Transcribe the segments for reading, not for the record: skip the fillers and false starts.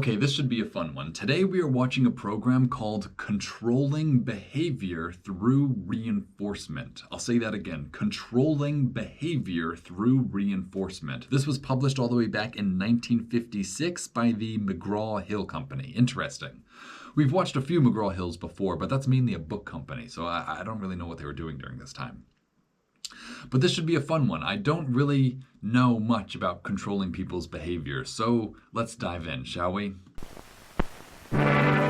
Okay, this should be a fun one. Today we are watching a program called Controlling Behavior Through Reinforcement. I'll say that again, Controlling Behavior Through Reinforcement. This was published all the way back in 1956 by the McGraw-Hill Company. Interesting. We've watched a few McGraw-Hills before, but that's mainly a book company, so I don't really know what they were doing during this time. But this should be a fun one. I don't really know much about controlling people's behavior, so let's dive in, shall we? Alright,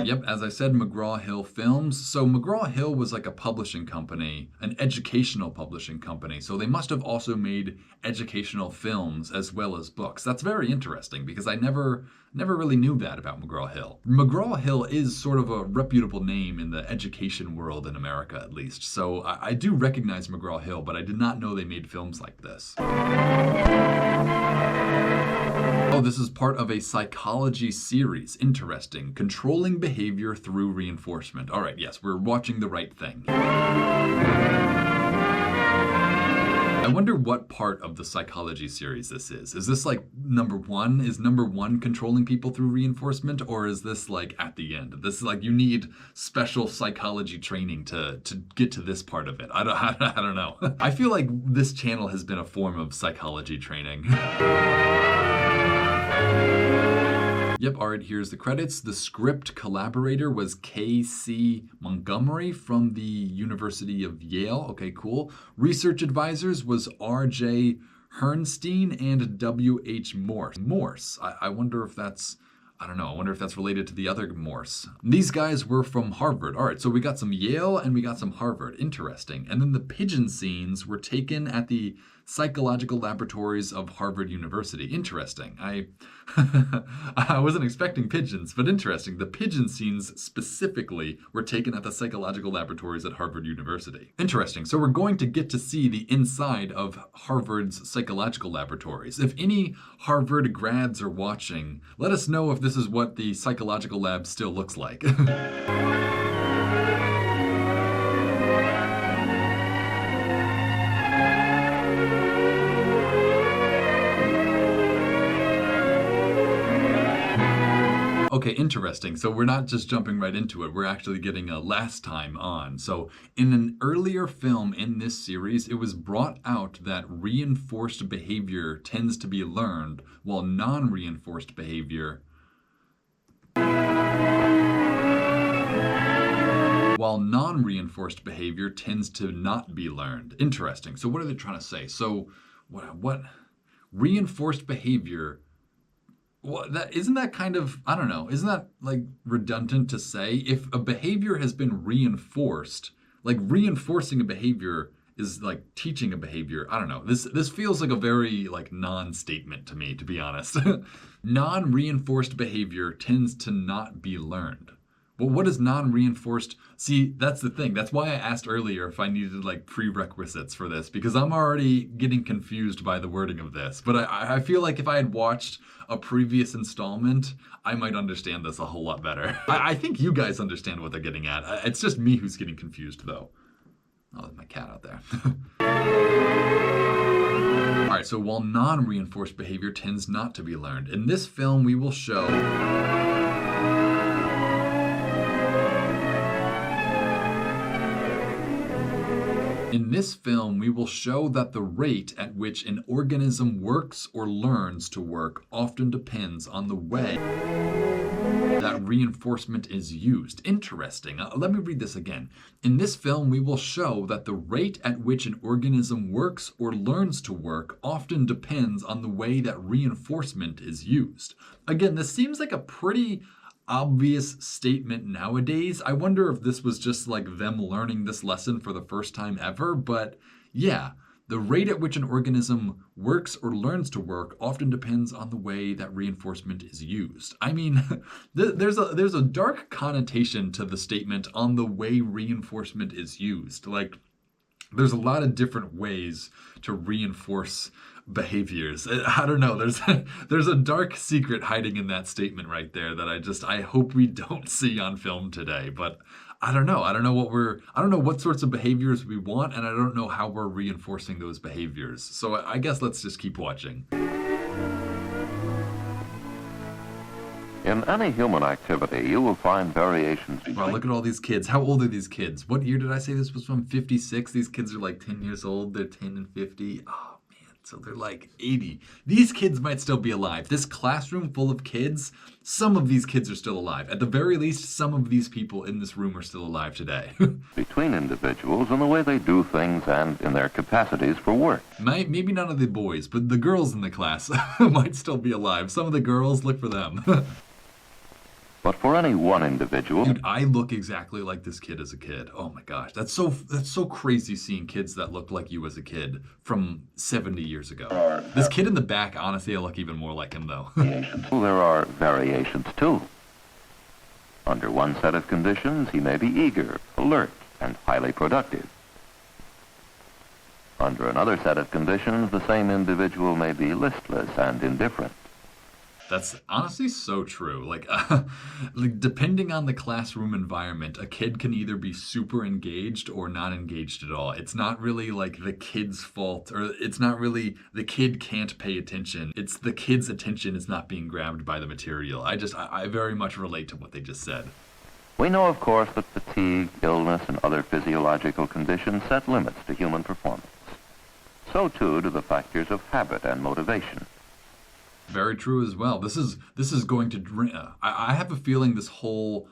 yep, as I said, McGraw-Hill Films. So McGraw-Hill was like a publishing company, an educational publishing company, so they must have also made educational films as well as books. That's very interesting because I never really knew that about McGraw-Hill. McGraw-Hill is sort of a reputable name in the education world in America, at least, so I do recognize McGraw-Hill, but I did not know they made films like this. Oh, this is part of a psychology series. Interesting. Controlling behavior through reinforcement. All right, yes, we're watching the right thing. I wonder what part of the psychology series this is. Is this like number one? Is number one controlling people through reinforcement? Or is this like at the end? This is like you need special psychology training to get to this part of it. I don't know. I feel like this channel has been a form of psychology training. Yep, all right, here's the credits. The script collaborator was K.C. Montgomery from the University of Yale. Okay, cool. Research advisors was R.J. Herrnstein and W.H. Morse. I wonder if that's, I don't know, I wonder if that's related to the other Morse. These guys were from Harvard. All right, so we got some Yale and we got some Harvard. Interesting. And then the pigeon scenes were taken at the psychological laboratories of Harvard University. Interesting. I wasn't expecting pigeons, but interesting. The pigeon scenes specifically were taken at the psychological laboratories at Harvard University. Interesting. So we're going to get to see the inside of Harvard's psychological laboratories. If any Harvard grads are watching, let us know if this is what the psychological lab still looks like. Okay, interesting. So we're not just jumping right into it. We're actually getting a last time on. So in an earlier film in this series, it was brought out that reinforced behavior tends to be learned, while non-reinforced behavior tends to not be learned. Interesting. So what are they trying to say? So what reinforced behavior, well, isn't that kind of, I don't know, isn't that like redundant to say? If a behavior has been reinforced, like reinforcing a behavior is like teaching a behavior. I don't know. This feels like a very like non-statement to me, to be honest. Non-reinforced behavior tends to not be learned. Well, what is non-reinforced? See, that's the thing. That's why I asked earlier if I needed like prerequisites for this, because I'm already getting confused by the wording of this. But I feel like if I had watched a previous installment, I might understand this a whole lot better. I think you guys understand what they're getting at. It's just me who's getting confused, though. Oh, there's my cat out there. All right, so while non-reinforced behavior tends not to be learned, in this film we will show that the rate at which an organism works or learns to work often depends on the way that reinforcement is used. Interesting. Let me read this again. In this film, we will show that the rate at which an organism works or learns to work often depends on the way that reinforcement is used. Again, this seems like a pretty obvious statement nowadays. I wonder if this was just like them learning this lesson for the first time ever, but yeah, the rate at which an organism works or learns to work often depends on the way that reinforcement is used. I mean, there's a dark connotation to the statement on the way reinforcement is used. Like, there's a lot of different ways to reinforce behaviors. I don't know. There's a dark secret hiding in that statement right there that I hope we don't see on film today. But I don't know. I don't know what sorts of behaviors we want, and I don't know how we're reinforcing those behaviors. So I guess let's just keep watching. In any human activity, you will find variations Wow, between look at all these kids. How old are these kids? What year did I say this was from? 56? These kids are like 10 years old. They're 10 and 50. Oh, man. So they're like 80. These kids might still be alive. This classroom full of kids, some of these kids are still alive. At the very least, some of these people in this room are still alive today. individuals in the way they do things and in their capacities for work. Maybe none of the boys, but the girls in the class might still be alive. Some of the girls, look for them. But for any one individual, Dude, I look exactly like this kid as a kid. Oh my gosh, that's so crazy seeing kids that look like you as a kid from 70 years ago. This kid in the back, honestly, I look even more like him though. there are variations too. Under one set of conditions, he may be eager, alert, and highly productive. Under another set of conditions, the same individual may be listless and indifferent. That's honestly so true. Like depending on the classroom environment, a kid can either be super engaged or not engaged at all. It's not really like the kid's fault, or it's not really the kid can't pay attention. It's the kid's attention is not being grabbed by the material. I very much relate to what they just said. We know, of course, that fatigue, illness, and other physiological conditions set limits to human performance. So too do the factors of habit and motivation. Very true as well. This is going to. I have a feeling this whole.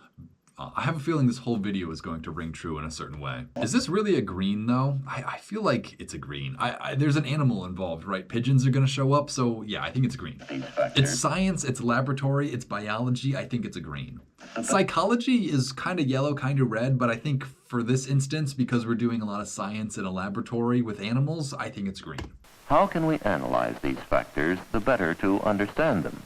I have a feeling this whole video is going to ring true in a certain way. Is this really a green though? I feel like it's a green. There's an animal involved, right? Pigeons are going to show up, so yeah, I think it's green. It's science, it's laboratory, it's biology. I think it's a green. Psychology is kind of yellow, kind of red, but I think for this instance, because we're doing a lot of science in a laboratory with animals, I think it's green. How can we analyze these factors the better to understand them?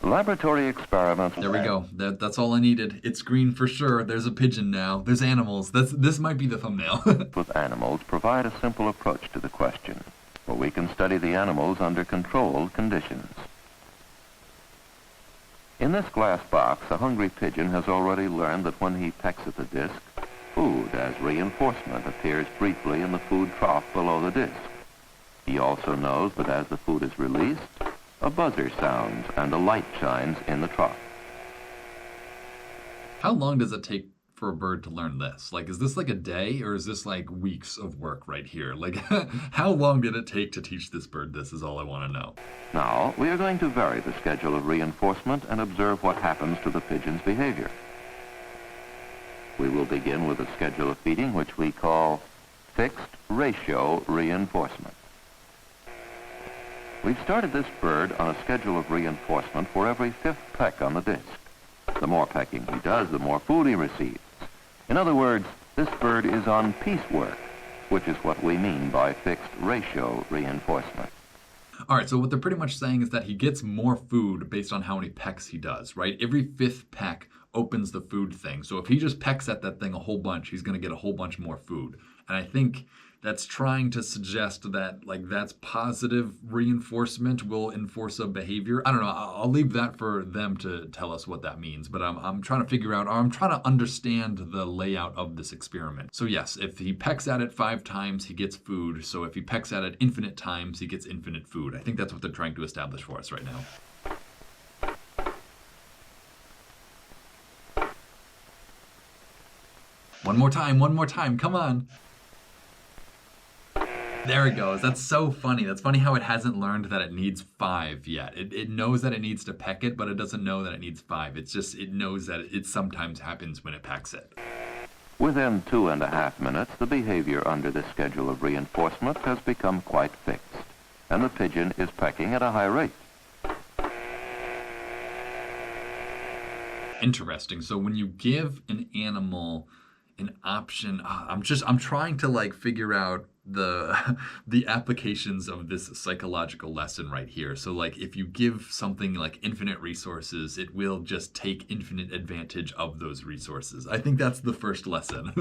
Laboratory experiments. There we go. That's all I needed. It's green for sure. There's a pigeon now. There's animals. This might be the thumbnail. With animals provide a simple approach to the question, where we can study the animals under controlled conditions. In this glass box, a hungry pigeon has already learned that when he pecks at the disc, food as reinforcement appears briefly in the food trough below the disc. He also knows that as the food is released, a buzzer sounds and a light shines in the trough. How long does it take for a bird to learn this? Like, is this like a day or is this like weeks of work right here? Like, how long did it take to teach this bird this is all I want to know. Now, we are going to vary the schedule of reinforcement and observe what happens to the pigeon's behavior. We will begin with a schedule of feeding which we call fixed ratio reinforcement. We've started this bird on a schedule of reinforcement for every 5th peck on the disc. The more pecking he does, the more food he receives. In other words, this bird is on piecework, which is what we mean by fixed ratio reinforcement. All right, so what they're pretty much saying is that he gets more food based on how many pecks he does, right? Every 5th peck opens the food thing. So if he just pecks at that thing a whole bunch, he's going to get a whole bunch more food. And I think that's trying to suggest that that's positive reinforcement will enforce a behavior. I don't know. I'll leave that for them to tell us what that means. But I'm trying to figure out, or I'm trying to understand the layout of this experiment. So yes, if he pecks at it 5 times, he gets food. So if he pecks at it infinite times, he gets infinite food. I think that's what they're trying to establish for us right now. One more time, come on. There it goes. That's so funny. That's funny how it hasn't learned that it needs 5 yet. It knows that it needs to peck it, but it doesn't know that it needs 5. It's just, it knows that it sometimes happens when it pecks it. Within 2.5 minutes, the behavior under this schedule of reinforcement has become quite fixed, and the pigeon is pecking at a high rate. Interesting. So when you give an animal an option, I'm trying to figure out the applications of this psychological lesson right here. So if you give something like infinite resources, it will just take infinite advantage of those resources. I think that's the first lesson.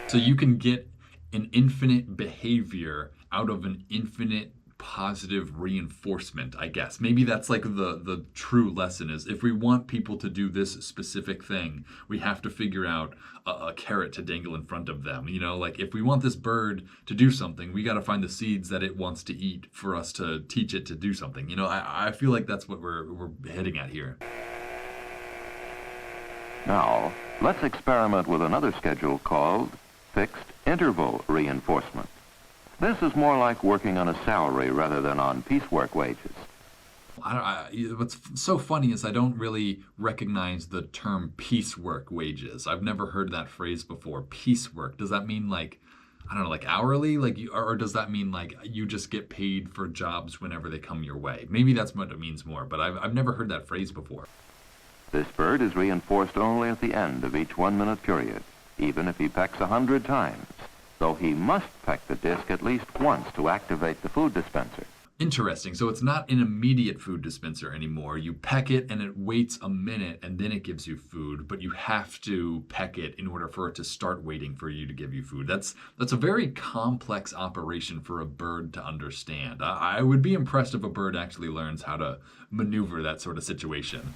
So you can get an infinite behavior out of an infinite positive reinforcement, I guess. Maybe that's like the true lesson is if we want people to do this specific thing, we have to figure out a carrot to dangle in front of them. You know, like if we want this bird to do something, we got to find the seeds that it wants to eat for us to teach it to do something. You know, I feel like that's what we're heading at here. Now, let's experiment with another schedule called fixed interval reinforcement. This is more like working on a salary rather than on piecework wages. What's so funny is I don't really recognize the term piecework wages. I've never heard that phrase before. Piecework. Does that mean like, I don't know, like hourly? Like, or does that mean like you just get paid for jobs whenever they come your way? Maybe that's what it means more, but I've never heard that phrase before. This bird is reinforced only at the end of each 1 minute period, even if he pecks 100 times. So he must peck the disc at least once to activate the food dispenser. Interesting. So it's not an immediate food dispenser anymore. You peck it and it waits a minute and then it gives you food, but you have to peck it in order for it to start waiting for you to give you food. That's a very complex operation for a bird to understand. I would be impressed if a bird actually learns how to maneuver that sort of situation.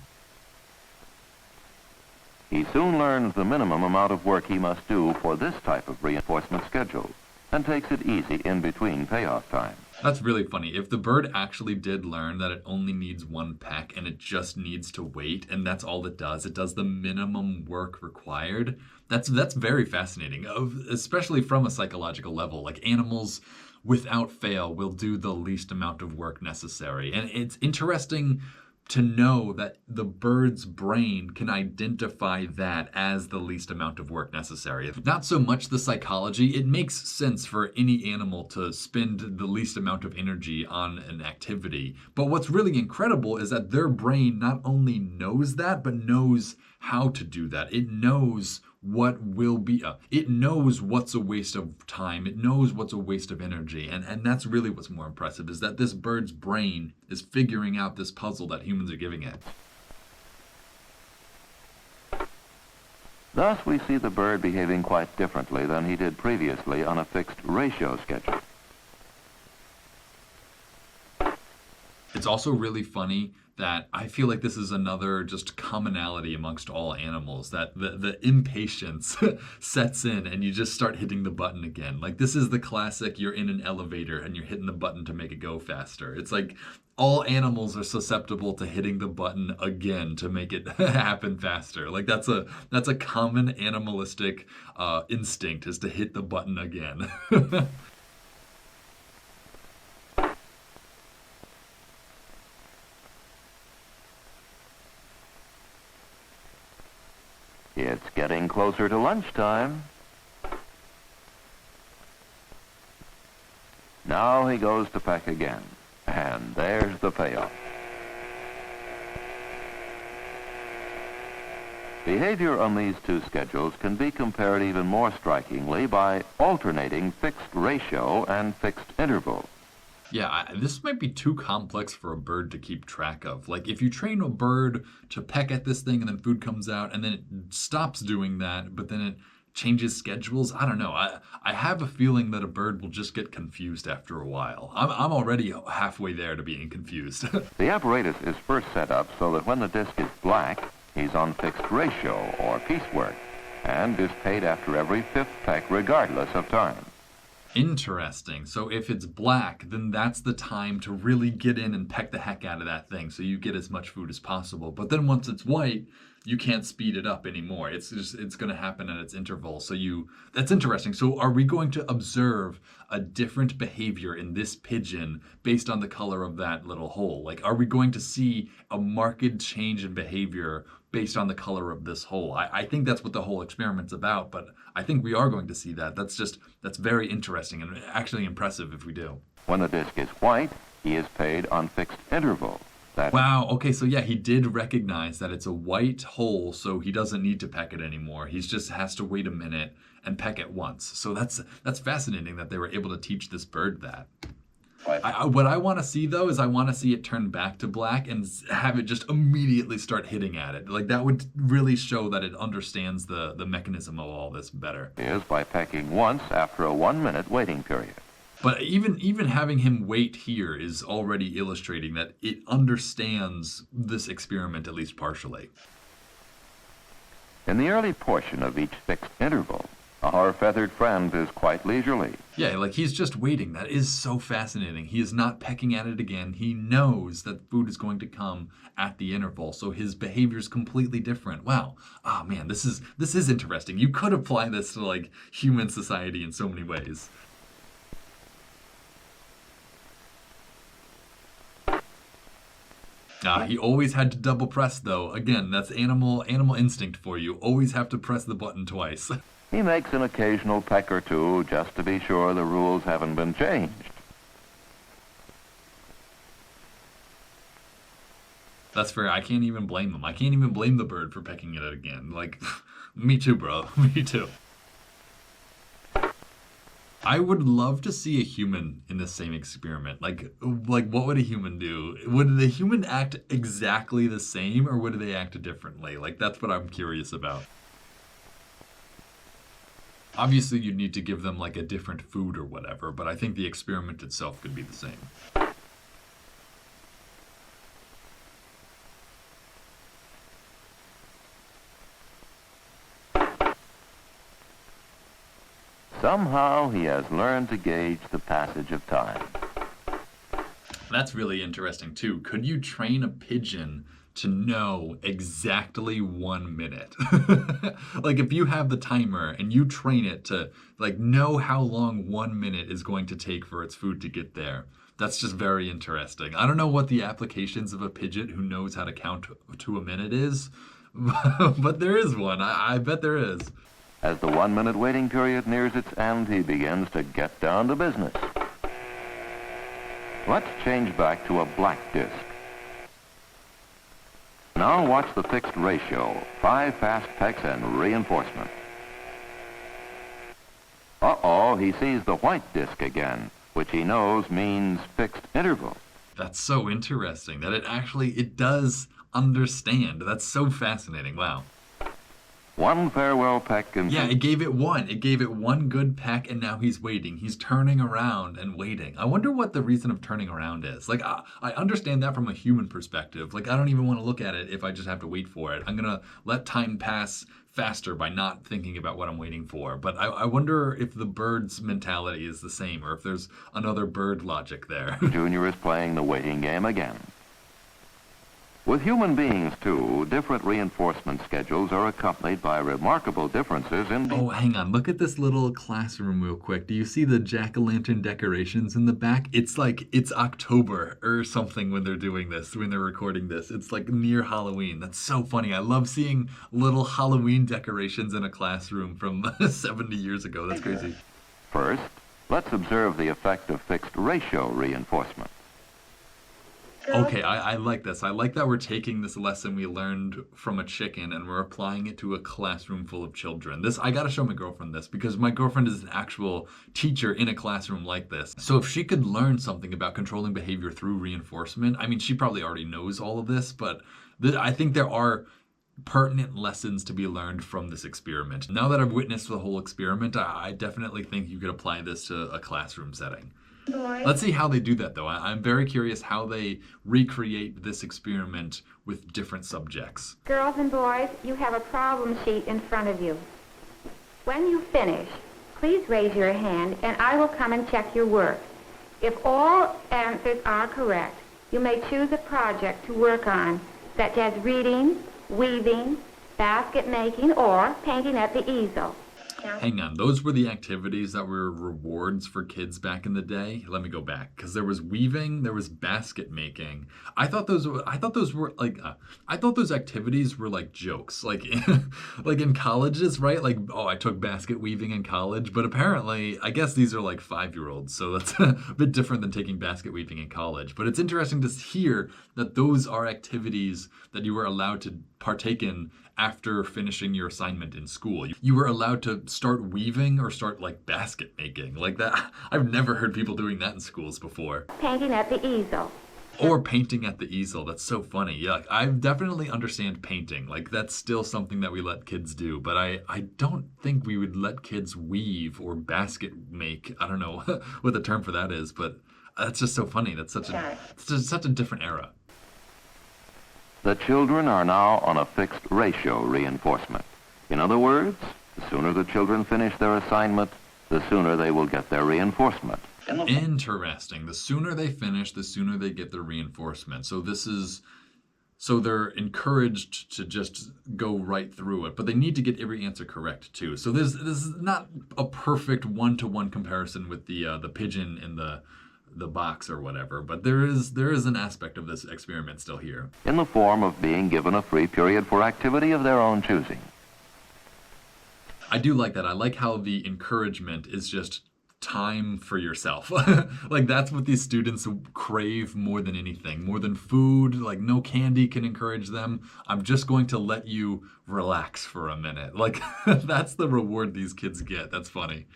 He soon learns the minimum amount of work he must do for this type of reinforcement schedule and takes it easy in between payoff times. That's really funny. If the bird actually did learn that it only needs one peck and it just needs to wait, and that's all it does the minimum work required, that's very fascinating, especially from a psychological level. Like animals, without fail, will do the least amount of work necessary. And it's interesting to know that the bird's brain can identify that as the least amount of work necessary. Not so much the psychology. It makes sense for any animal to spend the least amount of energy on an activity. But what's really incredible is that their brain not only knows that, but knows how to do that. It knows what will be, it knows what's a waste of time. It knows what's a waste of energy. And that's really what's more impressive, is that this bird's brain is figuring out this puzzle that humans are giving it. Thus, we see the bird behaving quite differently than he did previously on a fixed ratio schedule. It's also really funny that I feel like this is another just commonality amongst all animals, that the impatience sets in and you just start hitting the button again. Like this is the classic, you're in an elevator and you're hitting the button to make it go faster. It's like all animals are susceptible to hitting the button again to make it happen faster. Like that's a common animalistic instinct, is to hit the button again. It's getting closer to lunchtime. Now he goes to peck again, and there's the payoff. Behavior on these two schedules can be compared even more strikingly by alternating fixed ratio and fixed interval. Yeah, this might be too complex for a bird to keep track of. Like, if you train a bird to peck at this thing and then food comes out and then it stops doing that, but then it changes schedules, I don't know. I have a feeling that a bird will just get confused after a while. I'm already halfway there to being confused. The apparatus is first set up so that when the disc is black, he's on fixed ratio or piecework and is paid after every fifth peck regardless of time. Interesting. So if it's black, then that's the time to really get in and peck the heck out of that thing so you get as much food as possible. But then once it's white, you can't speed it up anymore. It's going to happen at its interval. So that's interesting. So are we going to observe a different behavior in this pigeon based on the color of that little hole? Like, are we going to see a marked change in behavior based on the color of this hole? I think that's what the whole experiment's about, but I think we are going to see that. That's very interesting and actually impressive if we do. When the disc is white, he is paid on fixed interval. Wow, okay, so yeah, he did recognize that it's a white hole, so he doesn't need to peck it anymore. He just has to wait a minute and peck it once. So that's fascinating that they were able to teach this bird that. What I want to see, though, is I want to see it turn back to black and have it just immediately start hitting at it. Like, that would really show that it understands the mechanism of all this better. Is by pecking once after a 1 minute waiting period. But even having him wait here is already illustrating that it understands this experiment at least partially. In the early portion of each fixed interval, our feathered friend is quite leisurely. Yeah, like he's just waiting. That is so fascinating. He is not pecking at it again. He knows that food is going to come at the interval, so his behavior is completely different. Wow. Oh man, this is interesting. You could apply this to like human society in so many ways. He always had to double press though. Again, that's animal instinct for you. Always have to press the button twice. He makes an occasional peck or two just to be sure the rules haven't been changed. That's fair. I can't even blame him. I can't even blame the bird for pecking at it again. Like, me too, bro. Me too. I would love to see a human in the same experiment. Like what would a human do? Would the human act exactly the same, or would they act differently? Like, that's what I'm curious about. Obviously, you'd need to give them like a different food or whatever, but I think the experiment itself could be the same. Somehow he has learned to gauge the passage of time. That's really interesting too. Could you train a pigeon to know exactly 1 minute? Like if you have the timer and you train it to like know how long 1 minute is going to take for its food to get there. That's just very interesting. I don't know what the applications of a pigeon who knows how to count to a minute is, but there is one. I bet there is. As the 1 minute waiting period nears its end, he begins to get down to business. Let's change back to a black disc. Now watch the fixed ratio, 5 fast pecks and reinforcement. Uh-oh, he sees the white disc again, which he knows means fixed interval. That's so interesting that it does understand. That's so fascinating. Wow. One farewell peck and... Yeah, it gave it one. It gave it one good peck, and now he's waiting. He's turning around and waiting. I wonder what the reason of turning around is. Like, I understand that from a human perspective. Like, I don't even want to look at it if I just have to wait for it. I'm going to let time pass faster by not thinking about what I'm waiting for. But I wonder if the bird's mentality is the same, or if there's another bird logic there. Junior is playing the waiting game again. With human beings, too, different reinforcement schedules are accompanied by remarkable differences in... Oh, hang on. Look at this little classroom real quick. Do you see the jack-o'-lantern decorations in the back? It's like, it's October or something when they're doing this, when they're recording this. It's like near Halloween. That's so funny. I love seeing little Halloween decorations in a classroom from 70 years ago. That's crazy. First, let's observe the effect of fixed ratio reinforcement. Okay, I like this. I like that we're taking this lesson we learned from a chicken and we're applying it to a classroom full of children. I gotta show my girlfriend this because my girlfriend is an actual teacher in a classroom like this. So if she could learn something about controlling behavior through reinforcement, I mean, she probably already knows all of this, but I think there are pertinent lessons to be learned from this experiment. Now that I've witnessed the whole experiment, I definitely think you could apply this to a classroom setting. Let's see how they do that, though. I'm very curious how they recreate this experiment with different subjects. Girls and boys, you have a problem sheet in front of you. When you finish, please raise your hand and I will come and check your work. If all answers are correct, you may choose a project to work on, such as reading, weaving, basket making, or painting at the easel. Hang on, those were the activities that were rewards for kids back in the day? Let me go back, because there was weaving, there was basket making. I thought those activities were like jokes, like like in colleges, right? Like, oh, I took basket weaving in college, but apparently, I guess these are like 5-year-olds, so that's a bit different than taking basket weaving in college. But it's interesting to hear that those are activities that you were allowed to partake in after finishing your assignment in school. You were allowed to start weaving or start like basket making like that. I've never heard people doing that in schools before. Painting at the easel. Or painting at the easel. That's so funny. Yeah, I definitely understand painting. Like, that's still something that we let kids do. But I don't think we would let kids weave or basket make. I don't know what the term for that is, but that's just so funny. That's it's just such a different era. The children are now on a fixed ratio reinforcement. In other words, the sooner the children finish their assignment, the sooner they will get their reinforcement. Interesting. The sooner they finish, the sooner they get their reinforcement. So they're encouraged to just go right through it, but they need to get every answer correct too. So this is not a perfect one-to-one comparison with the pigeon in the box or whatever, but there is an aspect of this experiment still here. In the form of being given a free period for activity of their own choosing. I do like that. I like how the encouragement is just time for yourself. Like, that's what these students crave more than anything, more than food. Like, no candy can encourage them. I'm just going to let you relax for a minute. Like, that's the reward these kids get. That's funny.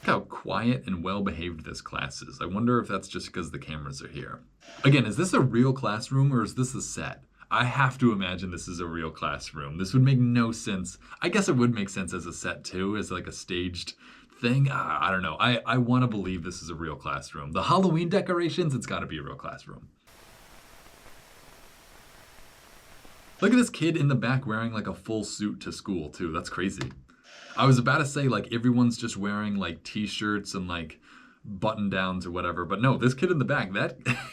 Look how quiet and well-behaved this class is. I wonder if that's just because the cameras are here. Again, is this a real classroom or is this a set? I have to imagine this is a real classroom. This would make no sense. I guess it would make sense as a set too, as like a staged thing. I don't know. I want to believe this is a real classroom. The Halloween decorations, it's got to be a real classroom. Look at this kid in the back wearing like a full suit to school too. That's crazy. I was about to say like everyone's just wearing like t-shirts and like button downs or whatever, but no, this kid in the back,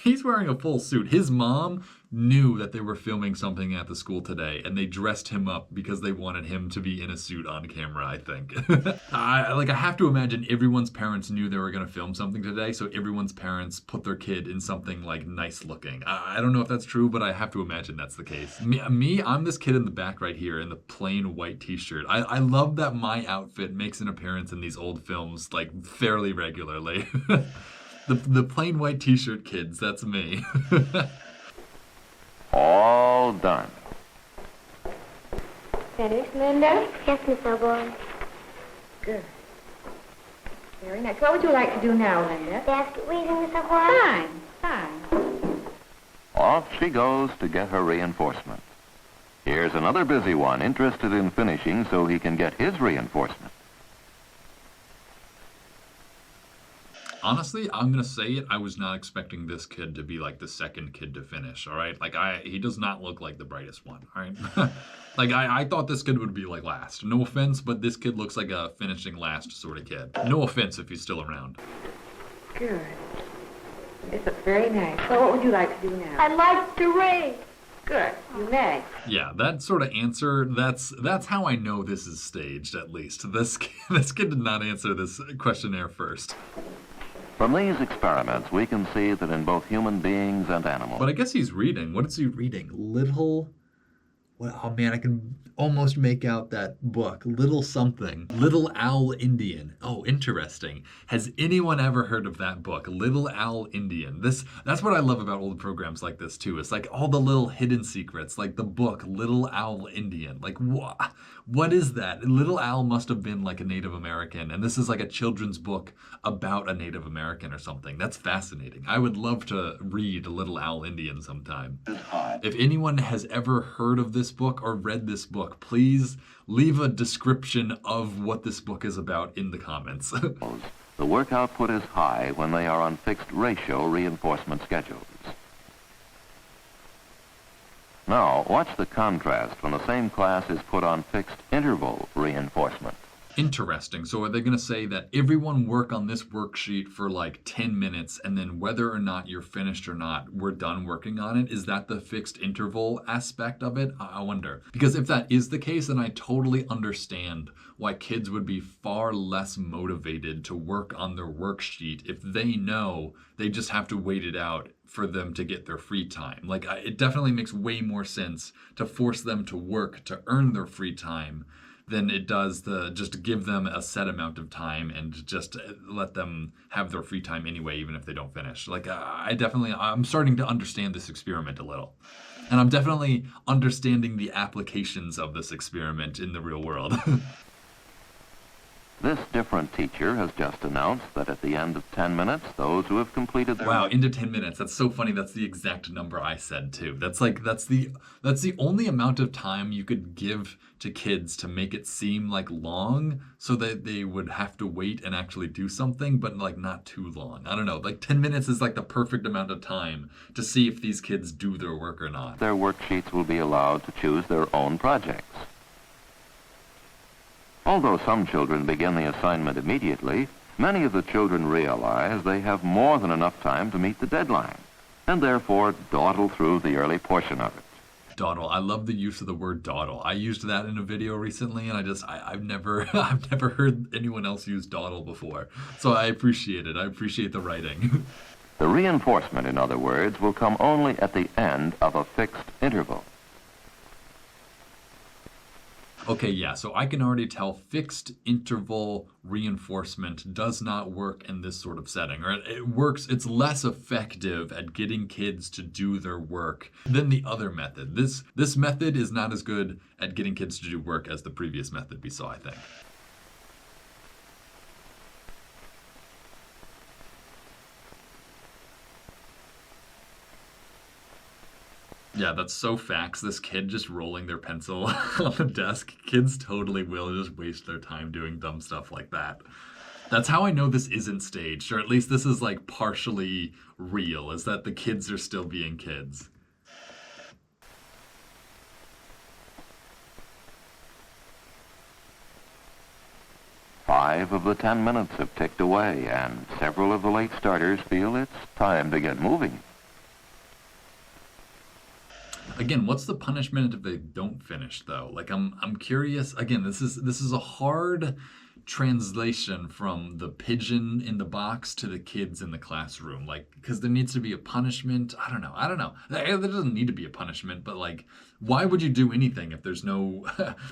he's wearing a full suit. His mom knew that they were filming something at the school today, and they dressed him up because they wanted him to be in a suit on camera, I think. I have to imagine everyone's parents knew they were going to film something today, so everyone's parents put their kid in something like nice looking. I don't know if that's true, but I have to imagine that's the case. I'm this kid in the back right here in the plain white t-shirt. I love that my outfit makes an appearance in these old films like fairly regularly. The plain white t-shirt kids, that's me. All done. Finished, Linda? Yes, Miss Elborn. Good. Very nice. What would you like to do now, Linda? Basket weaving, Miss Elborn? Fine. Off she goes to get her reinforcement. Here's another busy one interested in finishing so he can get his reinforcement. Honestly, I'm going to say it. I was not expecting this kid to be like the second kid to finish, all right? Like, he does not look like the brightest one, all right? Like, I thought this kid would be like last. No offense, but this kid looks like a finishing last sort of kid. No offense if he's still around. Good. This looks very nice. So what would you like to do now? I'd like to race. Good. You may. Yeah, that sort of answer, that's how I know this is staged, at least. This kid did not answer this questionnaire first. From these experiments, we can see that in both human beings and animals. But I guess he's reading. What is he reading? Oh man, I can almost make out that book. Little something. Little Owl Indian. Oh, interesting. Has anyone ever heard of that book? Little Owl Indian. That's what I love about old programs like this too. It's like all the little hidden secrets, like the book Little Owl Indian. Like what is that? Little Owl must have been like a Native American, and this is like a children's book about a Native American or something. That's fascinating. I would love to read Little Owl Indian sometime. If anyone has ever heard of this book or read this book, please leave a description of what this book is about in the comments. The work output is high when they are on fixed ratio reinforcement schedules. Now, watch the contrast when the same class is put on fixed interval reinforcement. Interesting. So are they going to say that everyone work on this worksheet for like 10 minutes and then whether or not you're finished or not, we're done working on it? Is that the fixed interval aspect of it? I wonder. Because if that is the case, then I totally understand why kids would be far less motivated to work on their worksheet if they know they just have to wait it out for them to get their free time. Like, it definitely makes way more sense to force them to work to earn their free time than it does to just give them a set amount of time and just let them have their free time anyway, even if they don't finish. Like, I'm starting to understand this experiment a little. And I'm definitely understanding the applications of this experiment in the real world. This different teacher has just announced that at the end of 10 minutes, those who have completed their Wow, into 10 minutes. That's so funny. That's the exact number I said too. That's the only amount of time you could give to kids to make it seem like long so that they would have to wait and actually do something, but like not too long. I don't know. Like 10 minutes is like the perfect amount of time to see if these kids do their work or not. their worksheets will be allowed to choose their own projects. Although some children begin the assignment immediately, many of the children realize they have more than enough time to meet the deadline, and therefore dawdle through the early portion of it. Dawdle. I love the use of the word dawdle. I used that in a video recently, and I've never I've never heard anyone else use dawdle before. So I appreciate it. I appreciate the writing. The reinforcement, in other words, will come only at the end of a fixed interval. Okay, yeah, so I can already tell fixed interval reinforcement does not work in this sort of setting, or it works, it's less effective at getting kids to do their work than the other method. This method is not as good at getting kids to do work as the previous method we saw, I think. Yeah, that's so facts. This kid just rolling their pencil on the desk. Kids totally will just waste their time doing dumb stuff like that. That's how I know this isn't staged, or at least this is like partially real, is that the kids are still being kids. Five of the 10 minutes have ticked away, and several of the late starters feel it's time to get moving. Again, what's the punishment if they don't finish though? Like I'm curious. Again, this is a hard translation from the pigeon in the box to the kids in the classroom. Like, because there needs to be a punishment. I don't know. There doesn't need to be a punishment, but like, why would you do anything if there's no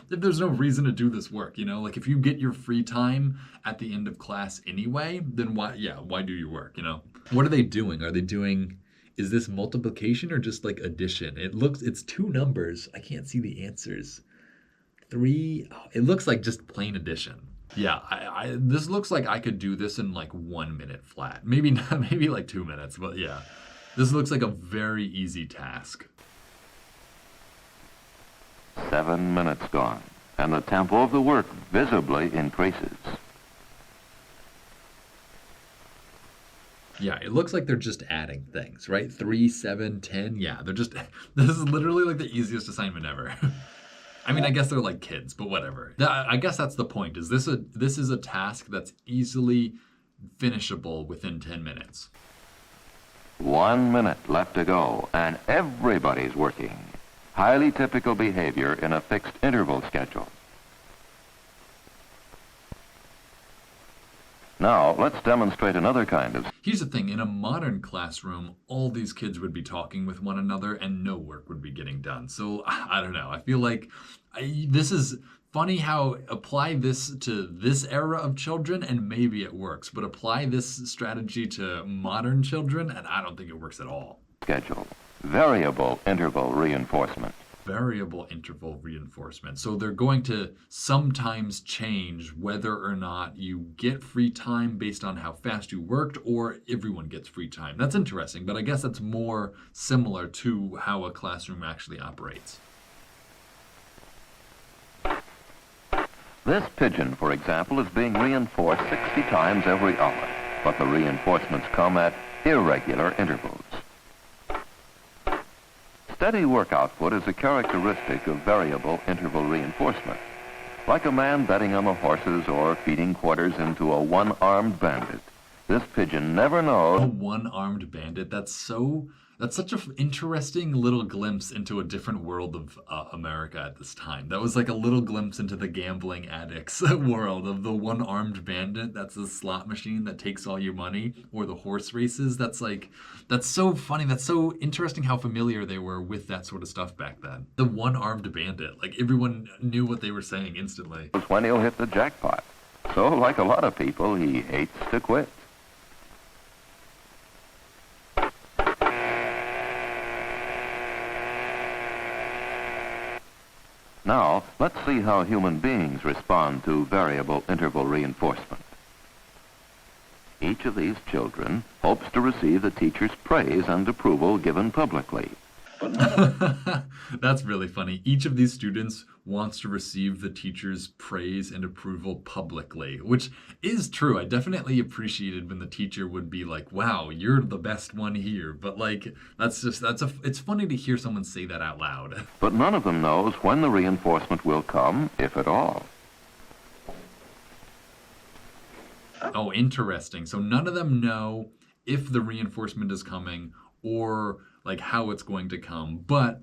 if there's no reason to do this work? You know, like if you get your free time at the end of class anyway, then why do your work? You know, what are they doing? Are they doing? Is this multiplication or just like addition? It's two numbers. I can't see the answers. 3, it looks like just plain addition. Yeah, this looks like I could do this in like 1 minute flat. Maybe not, maybe like 2 minutes, but yeah. This looks like a very easy task. 7 minutes gone, and the tempo of the work visibly increases. Yeah, it looks like they're just adding things, right? 3, 7, 10. Yeah, they're just, this is literally like the easiest assignment ever. I mean, I guess they're like kids, but whatever. I guess that's the point. This is a task that's easily finishable within 10 minutes. 1 minute left to go, and everybody's working. Highly typical behavior in a fixed interval schedule. Now, let's demonstrate another kind of... Here's the thing, in a modern classroom, all these kids would be talking with one another and no work would be getting done. So, I don't know. I feel like this is funny how apply this to this era of children and maybe it works, but apply this strategy to modern children and I don't think it works at all. schedule. Variable interval reinforcement. Variable interval reinforcement. So they're going to sometimes change whether or not you get free time based on how fast you worked or everyone gets free time. That's interesting, but I guess that's more similar to how a classroom actually operates. This pigeon, for example, is being reinforced 60 times every hour, but the reinforcements come at irregular intervals. Steady work output is a characteristic of variable interval reinforcement. Like a man betting on the horses or feeding quarters into a one-armed bandit, this pigeon never A knows... one-armed bandit. That's such an interesting little glimpse into a different world of America at this time. That was like a little glimpse into the gambling addicts world of the one-armed bandit. That's the slot machine that takes all your money, or the horse races. That's so funny. That's so interesting how familiar they were with that sort of stuff back then. The one-armed bandit. Like everyone knew what they were saying instantly. when he'll hit the jackpot. So, like a lot of people, he hates to quit. Now, let's see how human beings respond to variable interval reinforcement. Each of these children hopes to receive the teacher's praise and approval given publicly. That's really funny. Each of these students wants to receive the teacher's praise and approval publicly, which is true. I definitely appreciated when the teacher would be like, "Wow, you're the best one here." But like, it's funny to hear someone say that out loud. But none of them knows when the reinforcement will come, if at all. Oh, interesting. So none of them know if the reinforcement is coming or like how it's going to come, but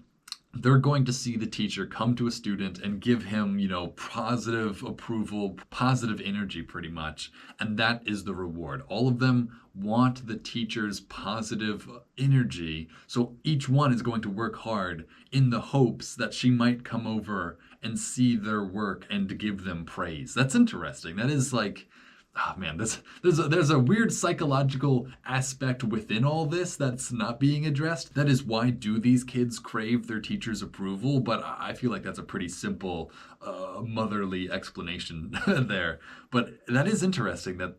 they're going to see the teacher come to a student and give him, positive approval, positive energy pretty much, and that is the reward. All of them want the teacher's positive energy, so each one is going to work hard in the hopes that she might come over and see their work and give them praise. That's interesting. That is like, oh man, there's a weird psychological aspect within all this that's not being addressed. That is, why do these kids crave their teacher's approval? But I feel like that's a pretty simple, motherly explanation there. But that is interesting that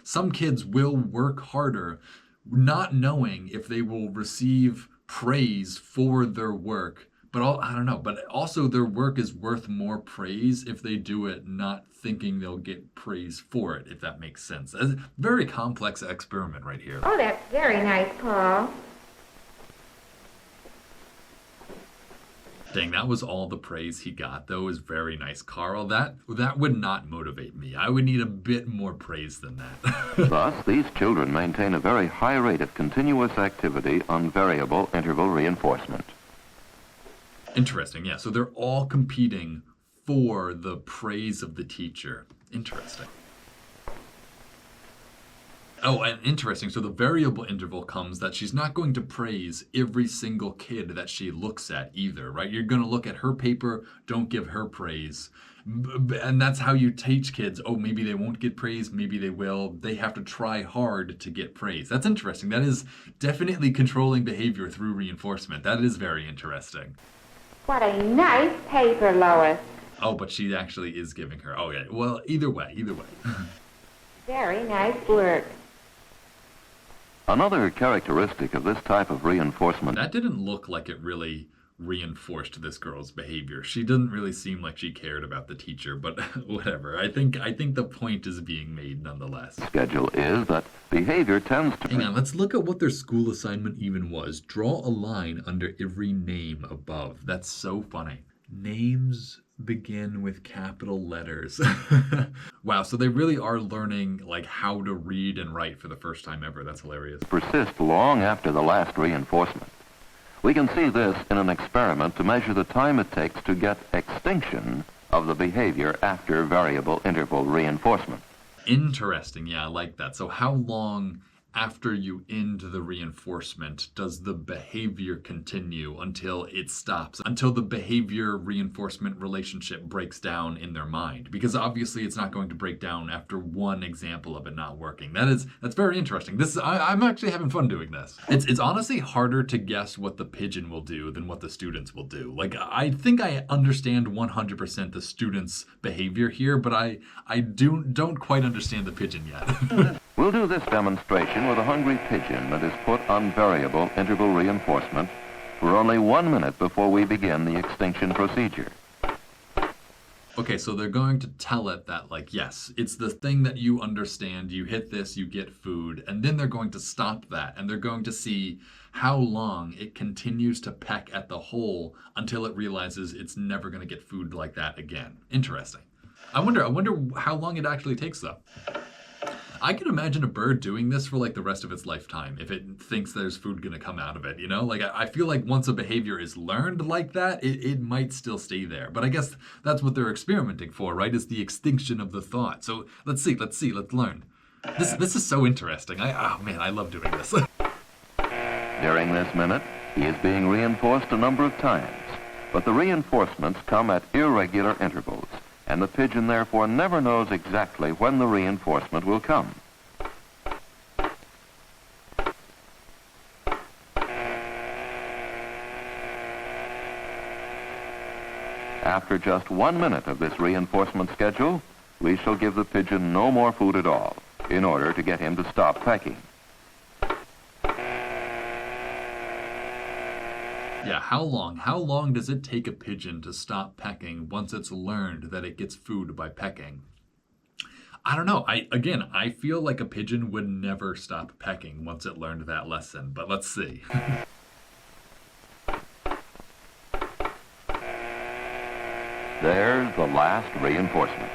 some kids will work harder, not knowing if they will receive praise for their work. But I don't know. But also, their work is worth more praise if they do it not thinking they'll get praise for it, if that makes sense. It's a very complex experiment right here. Oh, that's very nice, Paul. Dang, that was all the praise he got. That was very nice, Carl. That would not motivate me. I would need a bit more praise than that. Thus, these children maintain a very high rate of continuous activity on variable interval reinforcement. Interesting, yeah. So they're all competing for the praise of the teacher. Interesting. Oh, and interesting. So the variable interval comes that she's not going to praise every single kid that she looks at either, right? You're going to look at her paper, don't give her praise. And that's how you teach kids, oh, maybe they won't get praise, maybe they will. They have to try hard to get praise. That's interesting. That is definitely controlling behavior through reinforcement. That is very interesting. What a nice paper, Lois. Oh, but she actually is giving her. Oh, yeah. Well, either way. Very nice work. Another characteristic of this type of reinforcement That didn't look like it really reinforced this girl's behavior. She didn't really seem like she cared about the teacher, but whatever. I think the point is being made nonetheless. schedule is that behavior tends to... Hang on, let's look at what their school assignment even was. Draw a line under every name above. That's so funny. Names begin with capital letters. Wow, so they really are learning like how to read and write for the first time ever. That's hilarious. persist long after the last reinforcement. We can see this in an experiment to measure the time it takes to get extinction of the behavior after variable interval reinforcement. Interesting. Yeah, I like that. So how long after you end the reinforcement does the behavior continue until it stops, until the behavior reinforcement relationship breaks down in their mind? Because obviously it's not going to break down after one example of it not working. That's very interesting. I'm actually having fun doing this. It's honestly harder to guess what the pigeon will do than what the students will do. Like, I think I understand 100% the students' behavior here, but I don't quite understand the pigeon yet. We'll do this demonstration with a hungry pigeon that is put on variable interval reinforcement for only 1 minute before we begin the extinction procedure. Okay, so they're going to tell it that, like, yes, it's the thing that you understand, you hit this, you get food, and then they're going to stop that, and they're going to see how long it continues to peck at the hole until it realizes it's never going to get food like that again. Interesting. I wonder how long it actually takes, though. I can imagine a bird doing this for like the rest of its lifetime if it thinks there's food going to come out of it, you know? Like, I feel like once a behavior is learned like that, it might still stay there. But I guess that's what they're experimenting for, right? Is the extinction of the thought. So let's learn. This is so interesting. I love doing this. During this minute, he is being reinforced a number of times, but the reinforcements come at irregular intervals, and the pigeon therefore never knows exactly when the reinforcement will come. After just 1 minute of this reinforcement schedule, we shall give the pigeon no more food at all in order to get him to stop pecking. Yeah, how long? How long does it take a pigeon to stop pecking once it's learned that it gets food by pecking? I don't know. I feel like a pigeon would never stop pecking once it learned that lesson, but let's see. There's the last reinforcement.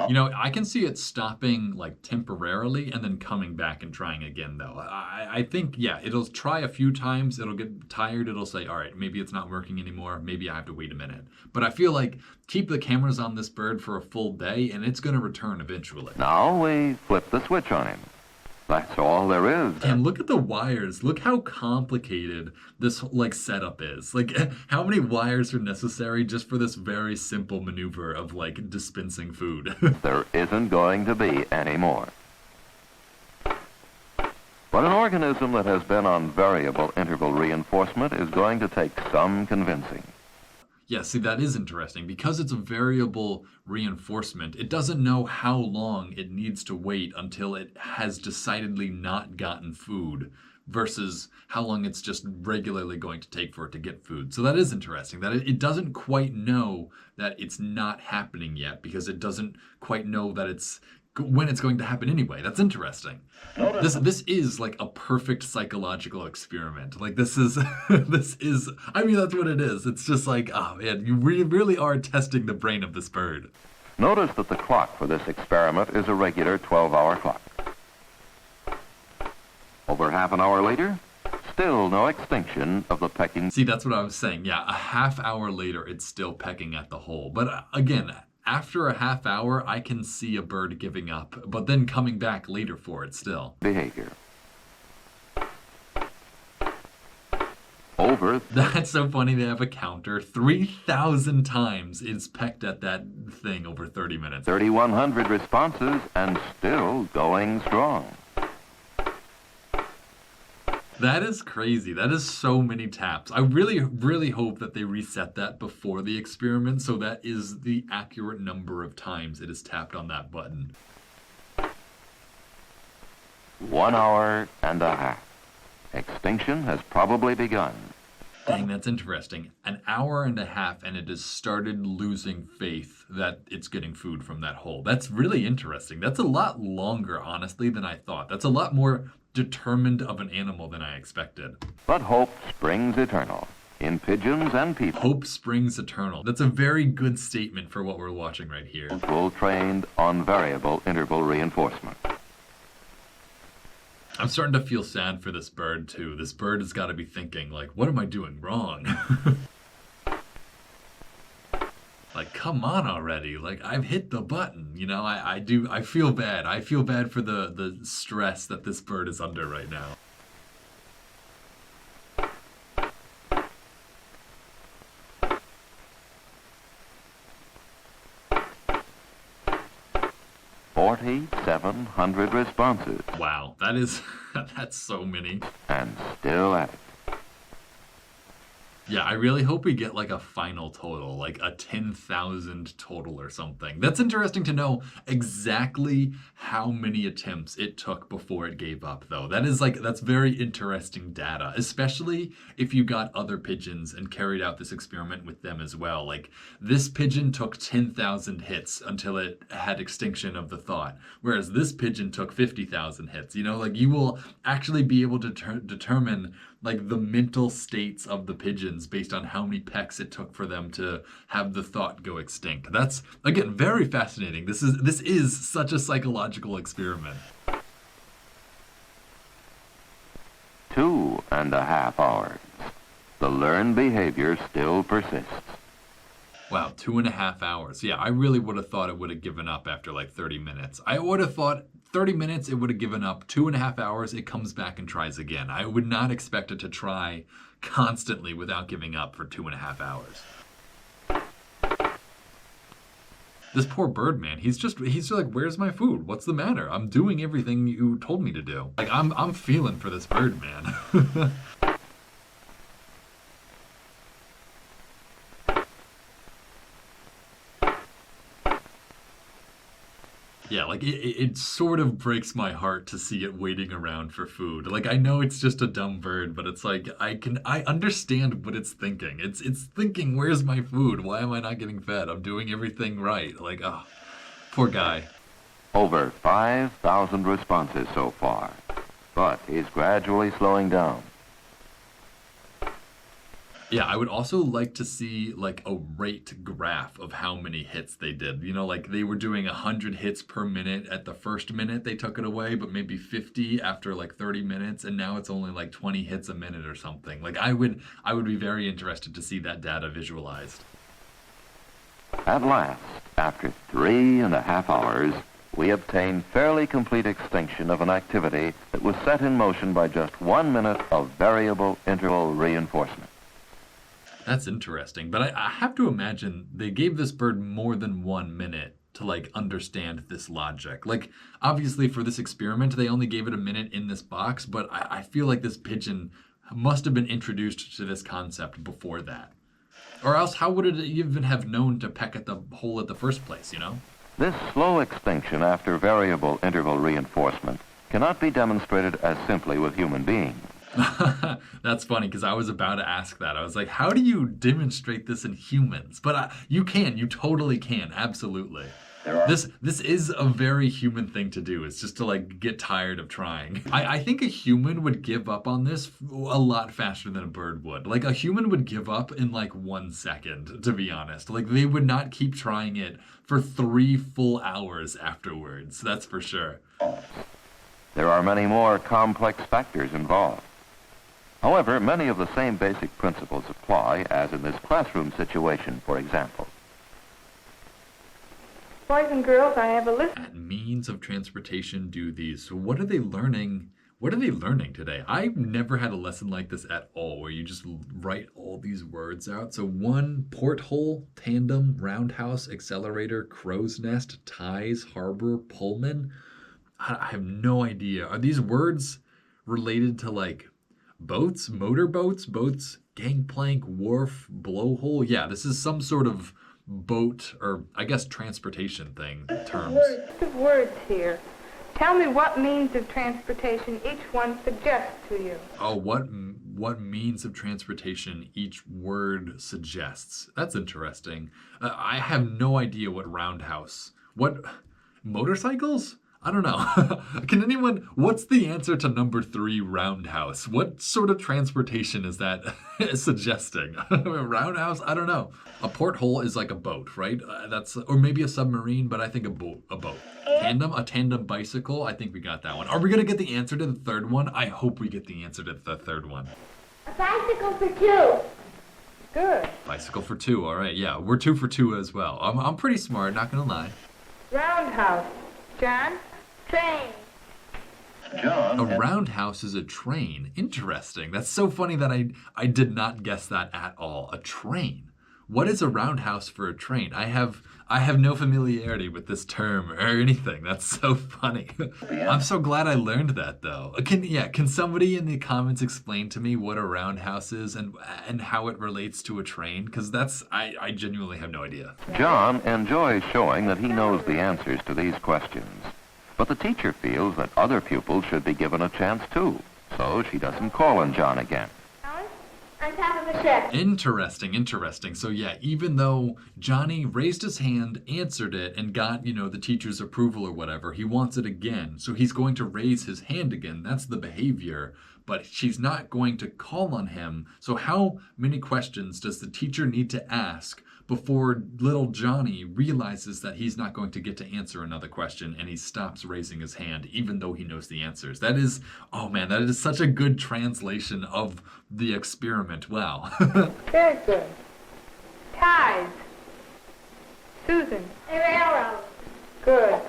You know, I can see it stopping like temporarily and then coming back and trying again, though. I think, yeah, it'll try a few times. It'll get tired. It'll say, all right, maybe it's not working anymore. Maybe I have to wait a minute. But I feel like keep the cameras on this bird for a full day and it's going to return eventually. Now we flip the switch on him. That's all there is. And look at the wires. Look how complicated this like setup is. Like how many wires are necessary just for this very simple maneuver of like dispensing food. There isn't going to be any more. But an organism that has been on variable interval reinforcement is going to take some convincing. Yeah, see, that is interesting. Because it's a variable reinforcement, it doesn't know how long it needs to wait until it has decidedly not gotten food versus how long it's just regularly going to take for it to get food. So that is interesting, that it doesn't quite know that it's not happening yet because it doesn't quite know that it's when it's going to happen anyway. That's interesting. This is like a perfect psychological experiment. Like this is I mean, that's what it is. It's just like, oh man, you really are testing the brain of this bird. Notice that the clock for this experiment is a regular 12-hour clock. Over half an hour later, still no extinction of the pecking. See, that's what I was saying. Yeah, a half hour later, it's still pecking at the hole. But again, after a half hour, I can see a bird giving up, but then coming back later for it still. Behavior. Over. That's so funny. They have a counter. 3,000 times it's pecked at that thing over 30 minutes. 3,100 responses and still going strong. That is crazy. That is so many taps. I really hope that they reset that before the experiment so that is the accurate number of times it is tapped on that button. 1 hour and a half. Extinction has probably begun. Dang, that's interesting. An hour and a half and it has started losing faith that it's getting food from that hole. That's really interesting. That's a lot longer, honestly, than I thought. That's a lot more determined of an animal than I expected. But hope springs eternal in pigeons and people. Hope springs eternal. That's a very good statement for what we're watching right here. Full trained on variable interval reinforcement. I'm starting to feel sad for this bird too. This bird has got to be thinking like, what am I doing wrong? Like, come on already. Like, I've hit the button. You know, I feel bad. I feel bad for the stress that this bird is under right now. $4,700 responses. Wow, that is, that's so many. And still at it. Yeah, I really hope we get like a final total, like a 10,000 total or something. That's interesting to know exactly how many attempts it took before it gave up, though. That's very interesting data, especially if you got other pigeons and carried out this experiment with them as well. Like this pigeon took 10,000 hits until it had extinction of the thought, whereas this pigeon took 50,000 hits. You know, like you will actually be able to determine like the mental states of the pigeons based on how many pecks it took for them to have the thought go extinct. That's, again, very fascinating. This is such a psychological experiment. 2.5 hours. The learned behavior still persists. Wow, 2.5 hours. Yeah, I really would have thought it would have given up after like 30 minutes. I would have thought 30 minutes, it would have given up. 2.5 hours, it comes back and tries again. I would not expect it to try constantly without giving up for 2.5 hours. This poor bird man, he's just like, where's my food? What's the matter? I'm doing everything you told me to do. Like, I'm feeling for this bird man. Yeah, like it sort of breaks my heart to see it waiting around for food. Like, I know it's just a dumb bird, but it's like I understand what it's thinking. It's thinking, where's my food? Why am I not getting fed? I'm doing everything right. Like, oh, poor guy. Over 5,000 responses so far, but he's gradually slowing down. Yeah, I would also like to see like a rate graph of how many hits they did. You know, like they were doing 100 hits per minute at the first minute they took it away, but maybe 50 after like 30 minutes, and now it's only like 20 hits a minute or something. Like I would be very interested to see that data visualized. At last, after 3.5 hours, we obtained fairly complete extinction of an activity that was set in motion by just 1 minute of variable interval reinforcement. That's interesting, but I have to imagine they gave this bird more than 1 minute to like understand this logic. Like, obviously for this experiment, they only gave it a minute in this box, but I feel like this pigeon must have been introduced to this concept before that. Or else how would it even have known to peck at the hole at the first place, you know? This slow extinction after variable interval reinforcement cannot be demonstrated as simply with human beings. That's funny because I was about to ask that. I was like, how do you demonstrate this in humans? But you totally can, absolutely. This is a very human thing to do. It's just to like get tired of trying. I think a human would give up on this a lot faster than a bird would. Like a human would give up in like 1 second, to be honest. Like they would not keep trying it for 3 full hours afterwards. That's for sure. There are many more complex factors involved. However, many of the same basic principles apply as in this classroom situation, for example. Boys and girls, I have a list. At means of transportation do these. So what are they learning? What are they learning today? I've never had a lesson like this at all, where you just write all these words out. So 1, porthole, tandem, roundhouse, accelerator, crow's nest, ties, harbor, Pullman. I have no idea. Are these words related to like boats, motorboats, boats, gangplank, wharf, blowhole? Yeah, this is some sort of boat or I guess transportation thing terms. Words here. Tell me what means of transportation each one suggests to you. Oh, what means of transportation each word suggests? That's interesting. I have no idea what roundhouse. What motorcycles? I don't know. Can anyone, what's the answer to number 3, roundhouse? What sort of transportation is that suggesting? Roundhouse? I don't know. A porthole is like a boat, right? Or maybe a submarine, but I think a boat. A tandem bicycle. I think we got that one. Are we going to get the answer to the third one? I hope we get the answer to the third one. A bicycle for 2. Good. Bicycle for 2. All right. Yeah, we're 2 for 2 as well. I'm pretty smart, not going to lie. Roundhouse. John? Train. John. A roundhouse is a train. Interesting. That's so funny that I did not guess that at all. A train. What is a roundhouse for a train? I have no familiarity with this term or anything. That's so funny. I'm so glad I learned that though. Can somebody in the comments explain to me what a roundhouse is and how it relates to a train? Because I genuinely have no idea. John enjoys showing that he knows the answers to these questions. But the teacher feels that other pupils should be given a chance too, so she doesn't call on John again. On top of a ship. Interesting. So yeah, even though Johnny raised his hand, answered it, and got, the teacher's approval or whatever, he wants it again. So he's going to raise his hand again. That's the behavior. But she's not going to call on him. So how many questions does the teacher need to ask before little Johnny realizes that he's not going to get to answer another question and he stops raising his hand even though he knows the answers? That is such a good translation of the experiment. Wow. Very good. Ties. Susan. A railroad. Good.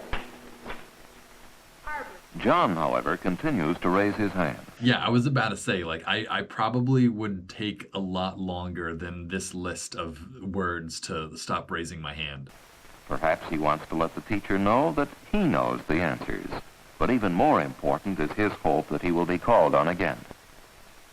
John, however, continues to raise his hand. Yeah, I was about to say, I probably would take a lot longer than this list of words to stop raising my hand. Perhaps he wants to let the teacher know that he knows the answers. But even more important is his hope that he will be called on again.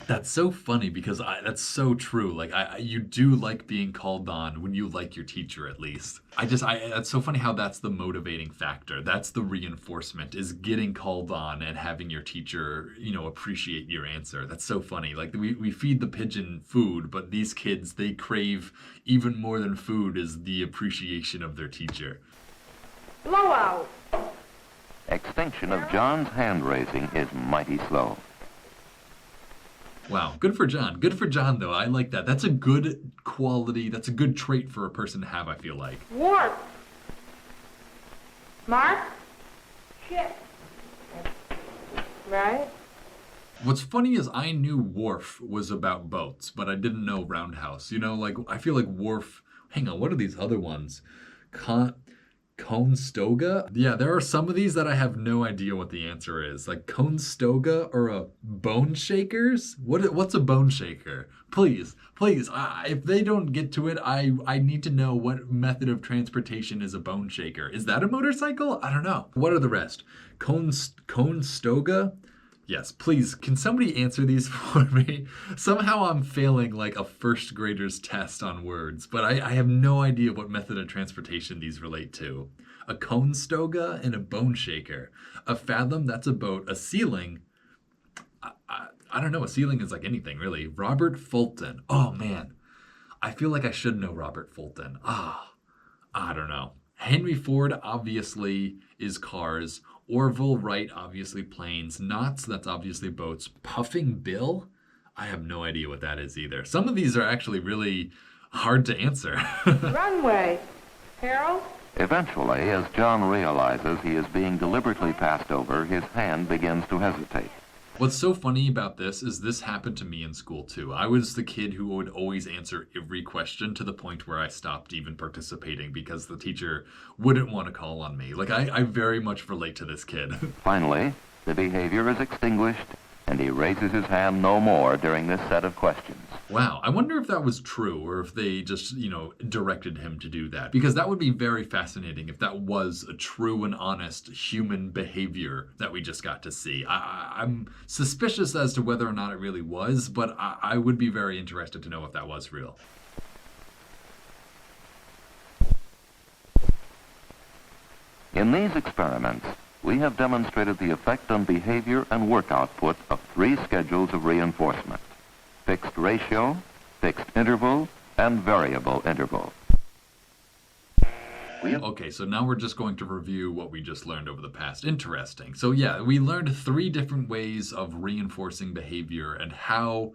That's so funny because that's so true. Like you do like being called on when you like your teacher at least. That's so funny how that's the motivating factor. That's the reinforcement is getting called on and having your teacher, appreciate your answer. That's so funny. Like we feed the pigeon food, but these kids, they crave even more than food is the appreciation of their teacher. Blowout. Extinction of John's hand raising is mighty slow. Wow, good for John. Good for John, though. I like that. That's a good quality. That's a good trait for a person to have, I feel like. Warp. Mark? Ship. Right? What's funny is I knew wharf was about boats, but I didn't know roundhouse. I feel like wharf... Hang on, what are these other ones? Conestoga? Yeah, there are some of these that I have no idea what the answer is. Like Conestoga or a bone shakers? What's a bone shaker? Please, if they don't get to it, I need to know what method of transportation is a bone shaker. Is that a motorcycle? I don't know. What are the rest? Conestoga? Yes, please, can somebody answer these for me? Somehow I'm failing like a first grader's test on words, but I have no idea what method of transportation these relate to. A Conestoga and a bone shaker. A fathom, that's a boat. A ceiling, I don't know, a ceiling is like anything, really. Robert Fulton. Oh, man. I feel like I should know Robert Fulton. I don't know. Henry Ford, obviously, is cars. Orville Wright, obviously planes. Knots, that's obviously boats. Puffing Bill? I have no idea what that is either. Some of these are actually really hard to answer. Runway. Harold? Eventually, as John realizes he is being deliberately passed over, his hand begins to hesitate. What's so funny about this is this happened to me in school too. I was the kid who would always answer every question to the point where I stopped even participating because the teacher wouldn't want to call on me. Like I very much relate to this kid. Finally, the behavior is extinguished, and he raises his hand no more during this set of questions. Wow, I wonder if that was true or if they just, directed him to do that. Because that would be very fascinating if that was a true and honest human behavior that we just got to see. I'm suspicious as to whether or not it really was, but I would be very interested to know if that was real. In these experiments, we have demonstrated the effect on behavior and work output of 3 schedules of reinforcement: fixed ratio, fixed interval, and variable interval. Okay, so now we're just going to review what we just learned over the past. Interesting. So yeah, we learned 3 different ways of reinforcing behavior and how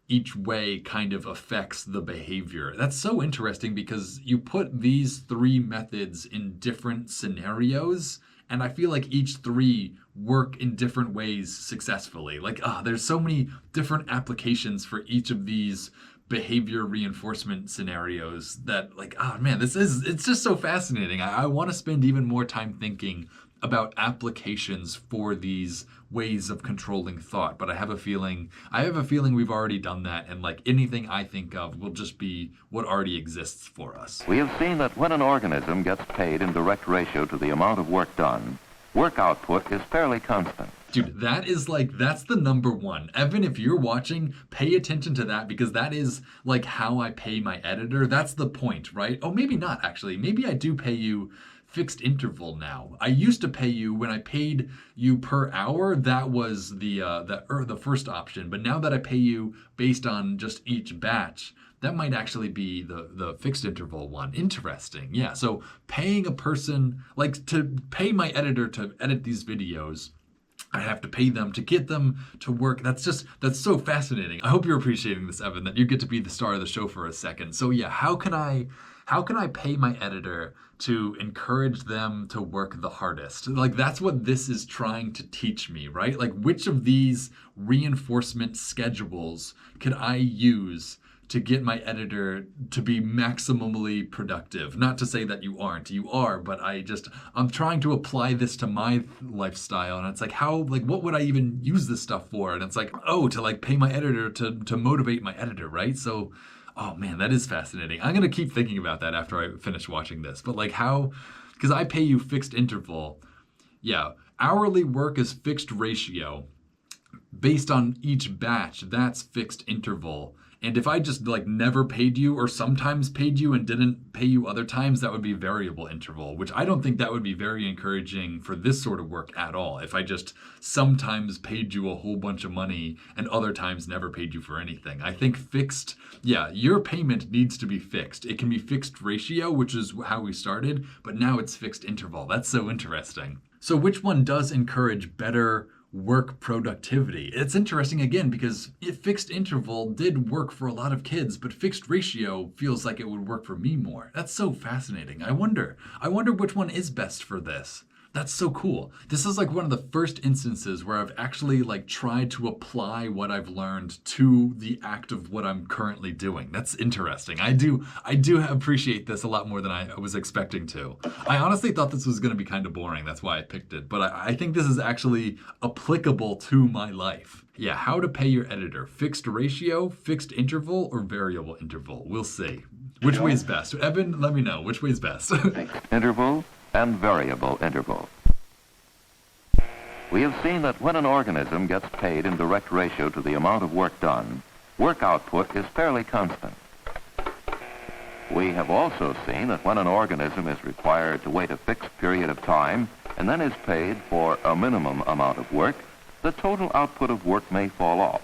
each way kind of affects the behavior. That's so interesting because you put these 3 methods in different scenarios, and I feel like each 3 work in different ways successfully. Like, there's so many different applications for each of these behavior reinforcement scenarios that, like, it's just so fascinating. I want to spend even more time thinking about applications for these ways of controlling thought, but I have a feeling we've already done that, and like anything I think of will just be what already exists for us. We have seen that when an organism gets paid in direct ratio to the amount of work done, work output is fairly constant. Dude, that's the number one. Evan, if you're watching, pay attention to that because that is like how I pay my editor. That's the point, right? Oh, maybe not actually. Maybe I do pay you fixed interval now. I used to pay you when I paid you per hour. That was the first option. But now that I pay you based on just each batch, that might actually be the fixed interval one. Interesting. Yeah. So paying a person, like to pay my editor to edit these videos, I have to pay them to get them to work. That's so fascinating. I hope you're appreciating this, Evan, that you get to be the star of the show for a second. So yeah, how can I pay my editor to encourage them to work the hardest? Like that's what this is trying to teach me, right? Like which of these reinforcement schedules could I use to get my editor to be maximally productive? Not to say that you are, but I'm trying to apply this to my lifestyle, and it's like what would I even use this stuff for? And it's like, to like pay my editor to motivate my editor, right? So Oh man, that is fascinating. I'm gonna keep thinking about that after I finish watching this. But like how, because I pay you fixed interval. Yeah, hourly work is fixed ratio. Based on each batch, that's fixed interval. And if I just like never paid you or sometimes paid you and didn't pay you other times, that would be variable interval, which I don't think that would be very encouraging for this sort of work at all. If I just sometimes paid you a whole bunch of money and other times never paid you for anything. I think fixed, yeah, your payment needs to be fixed. It can be fixed ratio, which is how we started, but now it's fixed interval. That's so interesting. So which one does encourage better work productivity? It's interesting again because fixed interval did work for a lot of kids, but fixed ratio feels like it would work for me more. That's so fascinating. I wonder which one is best for this. That's so cool. This is like one of the first instances where I've actually like tried to apply what I've learned to the act of what I'm currently doing. That's interesting. I do appreciate this a lot more than I was expecting to. I honestly thought this was going to be kind of boring. That's why I picked it. But I think this is actually applicable to my life. Yeah, how to pay your editor. Fixed ratio, fixed interval, or variable interval? We'll see. Which way is best? Evan, let me know. Which way is best? Interval and variable interval. We have seen that when an organism gets paid in direct ratio to the amount of work done, work output is fairly constant. We have also seen that when an organism is required to wait a fixed period of time and then is paid for a minimum amount of work, the total output of work may fall off.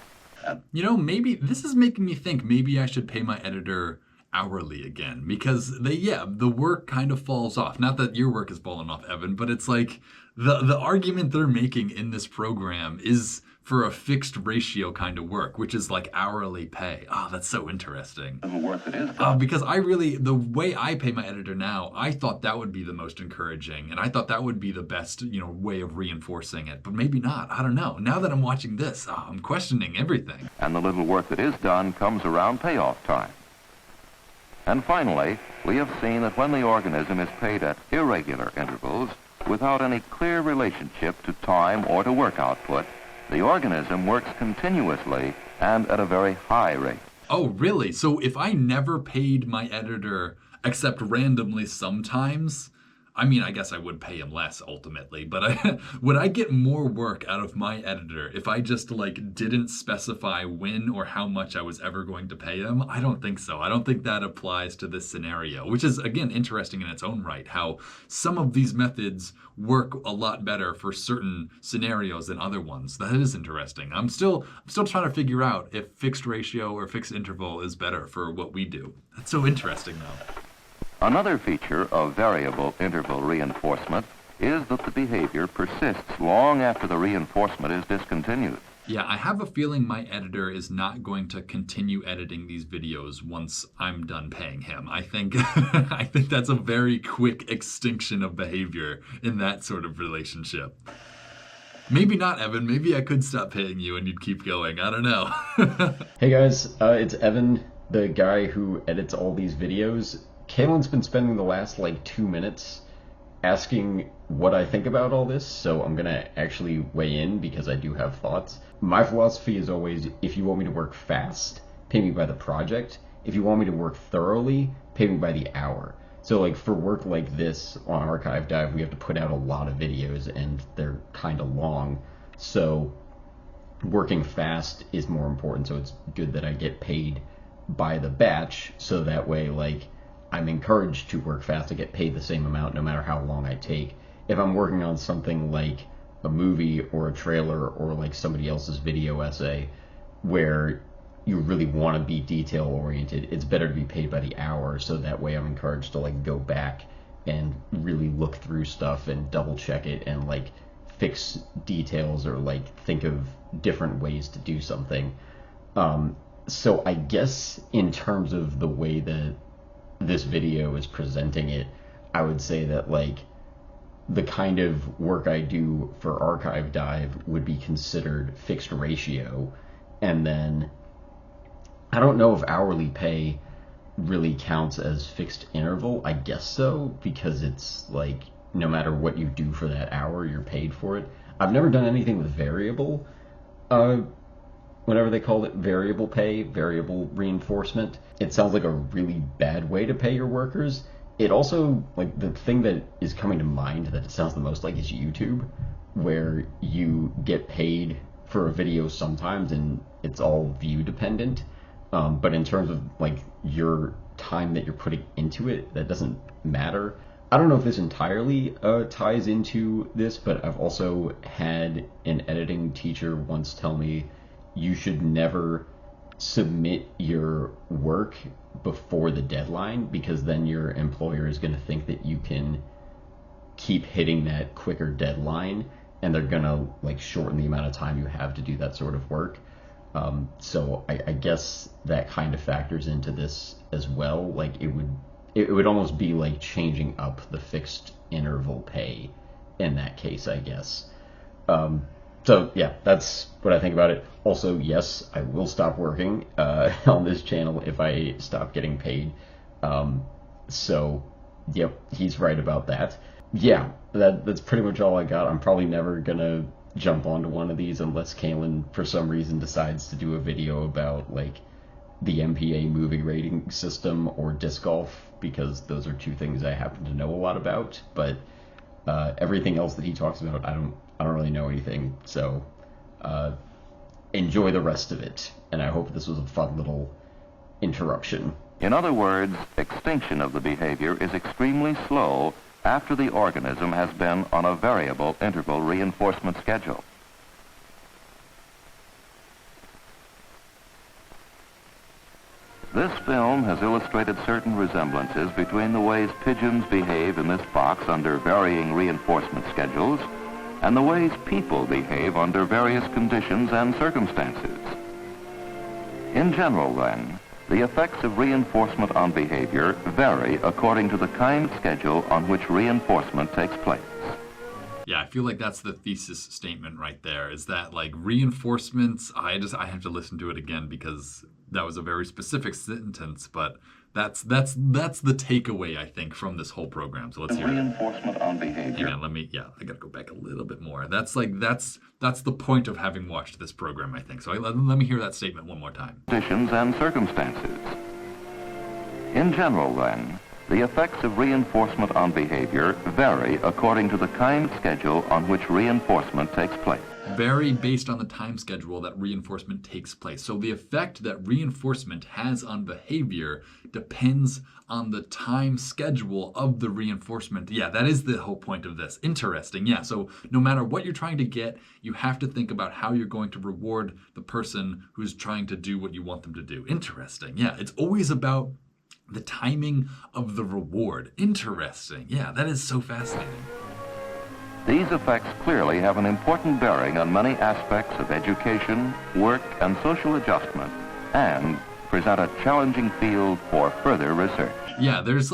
You know, maybe this is making me think maybe I should pay my editor hourly again, because the work kind of falls off. Not that your work has fallen off, Evan, but it's like the argument they're making in this program is for a fixed ratio kind of work, which is like hourly pay. Oh, that's so interesting. The work that is because the way I pay my editor now, I thought that would be the most encouraging, and I thought that would be the best, way of reinforcing it. But maybe not. I don't know. Now that I'm watching this, I'm questioning everything. And the little work that is done comes around payoff time. And finally, we have seen that when the organism is paid at irregular intervals, without any clear relationship to time or to work output, the organism works continuously and at a very high rate. Oh, really? So if I never paid my editor except randomly sometimes, I mean, I guess I would pay him less ultimately, but would I get more work out of my editor if I just didn't specify when or how much I was ever going to pay him? I don't think so. I don't think that applies to this scenario, which is, again, interesting in its own right, how some of these methods work a lot better for certain scenarios than other ones. That is interesting. I'm still trying to figure out if fixed ratio or fixed interval is better for what we do. That's so interesting, though. Another feature of variable interval reinforcement is that the behavior persists long after the reinforcement is discontinued. Yeah, I have a feeling my editor is not going to continue editing these videos once I'm done paying him. I think I think that's a very quick extinction of behavior in that sort of relationship. Maybe not, Evan. Maybe I could stop paying you and you'd keep going. I don't know. Hey guys, it's Evan, the guy who edits all these videos. Kaylin's been spending the last 2 minutes asking what I think about all this, so I'm gonna actually weigh in because I do have thoughts. My philosophy is always, if you want me to work fast, pay me by the project. If you want me to work thoroughly, pay me by the hour. So for work like this on Archive Dive, we have to put out a lot of videos and they're kind of long. So working fast is more important, so it's good that I get paid by the batch, so that way I'm encouraged to work fast to get paid the same amount no matter how long I take. If I'm working on something like a movie or a trailer or somebody else's video essay where you really want to be detail oriented, it's better to be paid by the hour, so that way I'm encouraged to go back and really look through stuff and double check it and fix details or think of different ways to do something. So I guess in terms of the way that this video is presenting it, I would say that the kind of work I do for Archive Dive would be considered fixed ratio, and then I don't know if hourly pay really counts as fixed interval. I guess so, because it's no matter what you do for that hour, you're paid for it. I've never done anything with variable whenever they called it variable pay, variable reinforcement. It sounds like a really bad way to pay your workers. It also, like, the thing that is coming to mind that it sounds the most like is YouTube, where you get paid for a video sometimes and it's all view dependent. But in terms of, like, your time that you're putting into it, that doesn't matter. I don't know if this entirely ties into this, but I've also had an editing teacher once tell me you should never submit your work before the deadline, because then your employer is going to think that you can keep hitting that quicker deadline, and they're going to, like, shorten the amount of time you have to do that sort of work. So I guess that kind of factors into this as well. Like, it would almost be like changing up the fixed interval pay in that case, I guess. So yeah, that's what I think about it. Also, yes, I will stop working on this channel if I stop getting paid. So yep, he's right about that. Yeah, that's pretty much all I got. I'm probably never gonna jump onto one of these unless Kalen for some reason decides to do a video about, like, the MPA movie rating system or disc golf, because those are two things I happen to know a lot about. But everything else that he talks about, I don't really know anything. So enjoy the rest of it, and I hope this was a fun little interruption. In other words, extinction of the behavior is extremely slow after the organism has been on a variable interval reinforcement schedule. This film has illustrated certain resemblances between the ways pigeons behave in this box under varying reinforcement schedules and the ways people behave under various conditions and circumstances. In general, then, the effects of reinforcement on behavior vary according to the time schedule on which reinforcement takes place. Yeah, I feel like that's the thesis statement right there, is that, like, reinforcements, I have to listen to it again because that was a very specific sentence, but that's the takeaway, I think, from this whole program. So let's hear it. Reinforcement on behavior. I gotta go back a little bit more. That's the point of having watched this program, I think. So let me hear that statement one more time. Conditions and circumstances. In general, then, the effects of reinforcement on behavior vary according to the time schedule on which reinforcement takes place. Vary based on the time schedule that reinforcement takes place. So the effect that reinforcement has on behavior depends on the time schedule of the reinforcement. Yeah, that is the whole point of this. Interesting. Yeah, so no matter what you're trying to get, you have to think about how you're going to reward the person who's trying to do what you want them to do. Interesting. Yeah, it's always about the timing of the reward. Interesting. Yeah, that is so fascinating. These effects clearly have an important bearing on many aspects of education, work, and social adjustment, and present a challenging field for further research. Yeah, there's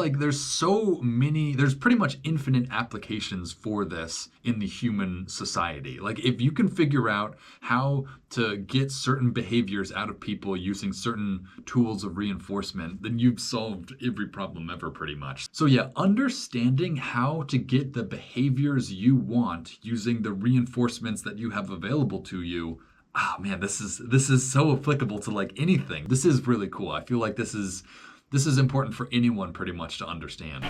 pretty much infinite applications for this in the human society. Like, if you can figure out how to get certain behaviors out of people using certain tools of reinforcement, then you've solved every problem ever, pretty much. So yeah, understanding how to get the behaviors you want using the reinforcements that you have available to you, oh man, this is so applicable to, like, anything. This is really cool. I feel like this is important for anyone pretty much to understand.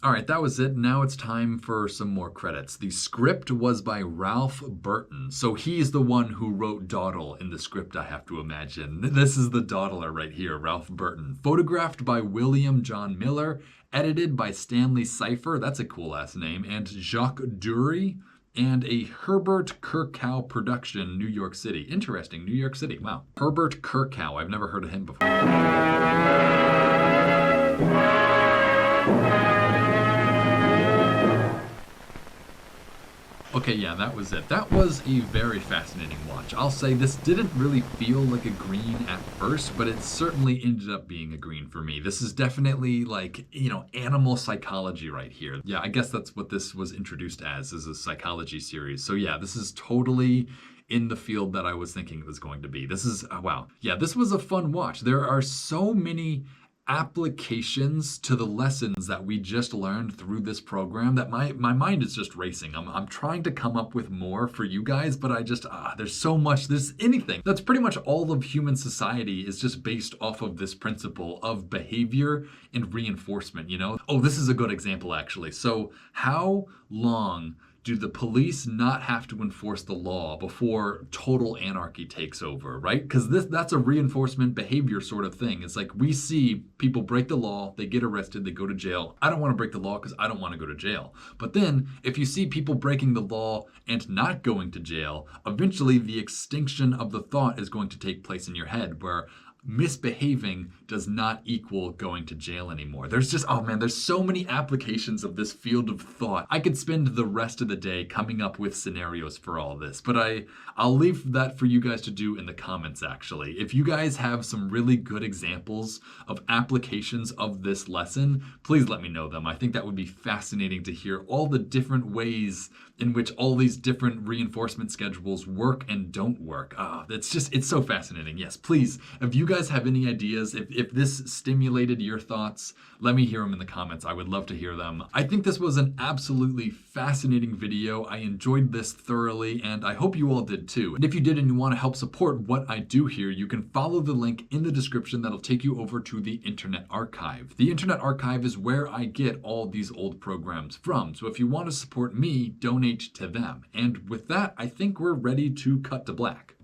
All right, that was it. Now it's time for some more credits. The script was by Ralph Burton. So he's the one who wrote Dawdle in the script, I have to imagine. This is the dawdler right here, Ralph Burton. Photographed by William John Miller. Edited by Stanley Cipher, that's a cool last name, and Jacques Dury. And a Herbert Kirkhow production, New York City. Interesting, New York City, wow. Herbert Kirkhow, I've never heard of him before. Okay, yeah, that was it. That was a very fascinating watch. I'll say this didn't really feel like a green at first, but it certainly ended up being a green for me. This is definitely, like, animal psychology right here. Yeah, I guess that's what this was introduced as a psychology series. So yeah, this is totally in the field that I was thinking it was going to be. This is, wow. Yeah, this was a fun watch. There are so many applications to the lessons that we just learned through this program that my mind is just racing. I'm trying to come up with more for you guys, but there's so much, there's anything. That's pretty much all of human society is just based off of this principle of behavior and reinforcement, you know? Oh, this is a good example actually. So how long do the police not have to enforce the law before total anarchy takes over, right? Because that's a reinforcement behavior sort of thing. It's like we see people break the law, they get arrested, they go to jail. I don't want to break the law because I don't want to go to jail. But then if you see people breaking the law and not going to jail, eventually the extinction of the thought is going to take place in your head where misbehaving does not equal going to jail anymore. There's just, oh man, there's so many applications of this field of thought. I could spend the rest of the day coming up with scenarios for all this, but I'll leave that for you guys to do in the comments actually. If you guys have some really good examples of applications of this lesson, please let me know them. I think that would be fascinating to hear all the different ways in which all these different reinforcement schedules work and don't work. It's so fascinating. Yes, please, if you guys have any ideas, if this stimulated your thoughts, let me hear them in the comments. I would love to hear them. I think this was an absolutely fascinating video. I enjoyed this thoroughly, and I hope you all did too. And if you did and you want to help support what I do here, you can follow the link in the description that'll take you over to the Internet Archive. The Internet Archive is where I get all these old programs from. So if you want to support me, donate to them. And with that, I think we're ready to cut to black.